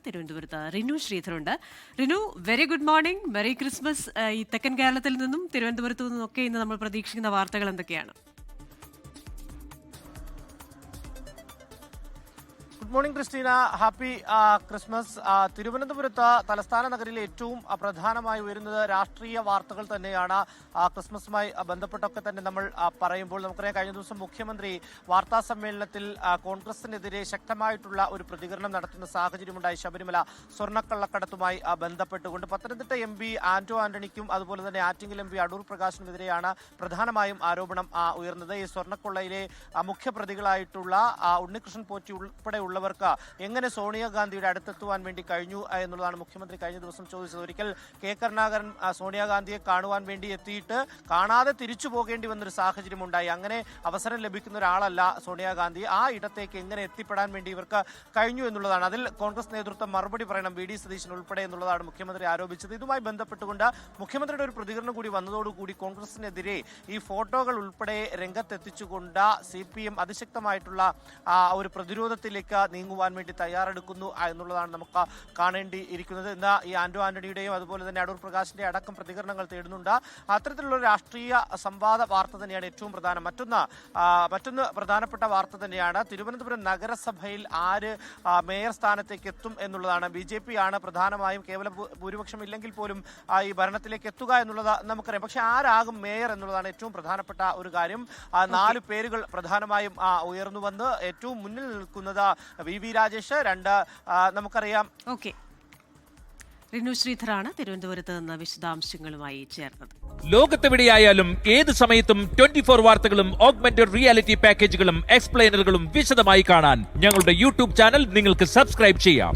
തിരുവനന്തപുരത്ത് റിനു ശ്രീധറുണ്ട്. Rinu, very good morning, merry Christmas. ഈ തെക്കൻ കേരളത്തിൽ നിന്നും തിരുവനന്തപുരത്തു നിന്നൊക്കെ ഇന്ന് നമ്മൾ പ്രതീക്ഷിക്കുന്ന വാർത്തകൾ എന്തൊക്കെയാണ്? Good morning Christina, happy Christmas. തിരുവനന്തപുരത്ത് തലസ്ഥാന നഗരിലെ ഏറ്റവും പ്രധാനമായി ഉയരുന്നത് രാഷ്ട്രീയ വാർത്തകൾ തന്നെയാണ്. ക്രിസ്മസുമായി ബന്ധപ്പെട്ടൊക്കെ തന്നെ നമ്മൾ പറയുമ്പോൾ നമുക്കറിയാം, കഴിഞ്ഞ ദിവസം മുഖ്യമന്ത്രി വാർത്താ സമ്മേളനത്തിൽ കോൺഗ്രസിനെതിരെ ശക്തമായിട്ടുള്ള ഒരു പ്രതികരണം നടത്തുന്ന സാഹചര്യമുണ്ടായി. ശബരിമല സ്വർണ്ണക്കള്ളക്കടത്തുമായി ബന്ധപ്പെട്ടുകൊണ്ട് പത്തനംതിട്ട എം പി ആന്റോ ആന്റണിക്കും അതുപോലെ തന്നെ ആറ്റിങ്ങൽ എം പി അടൂർ പ്രകാശിനുമെതിരെയാണ് പ്രധാനമായും ആരോപണം ഉയർന്നത്. ഈ സ്വർണ്ണക്കൊള്ളയിലെ മുഖ്യപ്രതികളായിട്ടുള്ള ഉണ്ണികൃഷ്ണൻ പോറ്റി ഉൾപ്പെടെയുള്ളവർക്ക് എങ്ങനെ സോണിയാഗാന്ധിയുടെ അടുത്തെത്തുവാൻ വേണ്ടി കഴിഞ്ഞു എന്നുള്ളതാണ് മുഖ്യമന്ത്രി കഴിഞ്ഞ ദിവസം ചോദിച്ചത്. ഒരിക്കൽ കെ കരുണാകരൻ സോണിയാഗാന്ധിയെ കാണുവാൻ വേണ്ടി എത്തിയിട്ട് കാണാതെ തിരിച്ചു പോകേണ്ടി വന്നൊരു സാഹചര്യം ഉണ്ടായി. അങ്ങനെ അവസരം ലഭിക്കുന്ന ഒരാളല്ല സോണിയാഗാന്ധി. ആ ഇടത്തേക്ക് എങ്ങനെ എത്തിപ്പെടാൻ വേണ്ടി ഇവർക്ക് കഴിഞ്ഞു എന്നുള്ളതാണ്. അതിൽ കോൺഗ്രസ് നേതൃത്വം മറുപടി പറയണം, വി ഡി സതീശൻ ഉൾപ്പെടെ എന്നുള്ളതാണ് മുഖ്യമന്ത്രി ആരോപിച്ചത്. ഇതുമായി ബന്ധപ്പെട്ടുകൊണ്ട് മുഖ്യമന്ത്രിയുടെ ഒരു പ്രതികരണം കൂടി വന്നതോടുകൂടി കോൺഗ്രസിനെതിരെ ഈ ഫോട്ടോകൾ ഉൾപ്പെടെ രംഗത്തെത്തിച്ചുകൊണ്ട് CPM അതിശക്തമായിട്ടുള്ള ഒരു പ്രതിരോധത്തിലേക്ക് നീങ്ങുവാൻ വേണ്ടി തയ്യാറെടുക്കുന്നു എന്നുള്ളതാണ് നമുക്ക് കാണേണ്ടിയിരിക്കുന്നത്. ഇന്ന് ഈ ആന്റോ ആന്റണിയുടെയും അതുപോലെ തന്നെ അടൂർ പ്രകാശിന്റെ അടക്കം പ്രതികരണങ്ങൾ തേടുന്നുണ്ട്. അത്തരത്തിലുള്ള രാഷ്ട്രീയ സംവാദ വാർത്ത തന്നെയാണ് ഏറ്റവും പ്രധാനം. മറ്റൊന്ന് പ്രധാനപ്പെട്ട വാർത്ത തന്നെയാണ് തിരുവനന്തപുരം നഗരസഭയിൽ ആര് മേയർ സ്ഥാനത്തേക്ക് എത്തും എന്നുള്ളതാണ്. BJP ആണ് പ്രധാനമായും, കേവല ഭൂരിപക്ഷം ഇല്ലെങ്കിൽ പോലും ഈ ഭരണത്തിലേക്ക് എത്തുക എന്നുള്ളത് നമുക്കറിയാം. പക്ഷെ ആരാകും മേയർ എന്നുള്ളതാണ് ഏറ്റവും പ്രധാനപ്പെട്ട ഒരു കാര്യം. 4 പേരുകൾ പ്രധാനമായും ഉയർന്നു വന്ന് ഏറ്റവും മുന്നിൽ നിൽക്കുന്നത് VV രാജേഷ്, 2 നമുക്കറിയാം. ഓക്കെ, റിനു ശ്രീധറാണ് തിരുവനന്തപുരത്ത് നിന്ന് വിശദാംശങ്ങളുമായി ചേർന്നത്. ലോകത്തെവിടെയായാലും ഏത് സമയത്തും 24 വാർത്തകളും ഓഗ്മെന്റഡ് റിയാലിറ്റി പാക്കേജുകളും എക്സ്പ്ലെയിനറുകളും വിശദമായി കാണാൻ ഞങ്ങളുടെ YouTube ചാനൽ നിങ്ങൾക്ക് സബ്സ്ക്രൈബ് ചെയ്യാം.